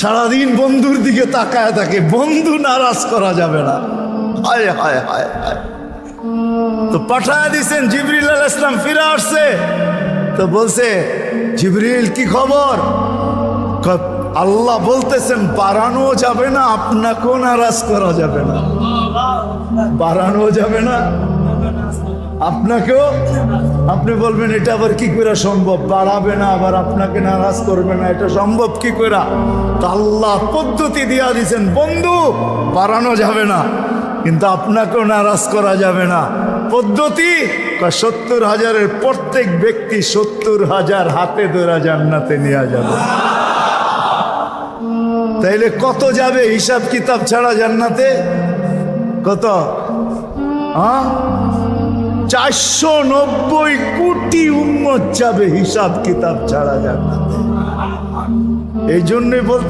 সারাদিন বন্ধুর দিকে তাকায় থাকে, বন্ধু নারাজ করা যাবে না। হায় হায় হায় হায়। তো পাঠায় দিছেন, জিবরিল আলাইহিস সালাম ফিরে আসছে। তো বলছে, জিবরিল কি খবর? আল্লাহ বলতেছেন বাড়ানো যাবে না, আপনাকেও নারাজ করা যাবে না। বাড়ানো যাবে না, আপনাকেও। আপনি বলবেন এটা আবার কি করে সম্ভব? বাড়াবে না আবার আপনাকে নারাজ করবে না, এটা সম্ভব কি করে? তো আল্লাহ পদ্ধতি দিয়া দিয়েছেন, বন্ধু বাড়ানো যাবে না কিন্তু আপনাকেও নারাজ করা যাবে না। পদ্ধতি 70,000-এর প্রত্যেক ব্যক্তি 70,000 হাতে ধরা জান্নাতে নিয়ে যাবে। তাইলে কত যাবে হিসাব কিতাব ছাড়া জান্নাতে? কত? 490 কোটি উম্মত যাবে হিসাব কিতাব ছাড়া জান্নাতে। এই জন্যই বলতে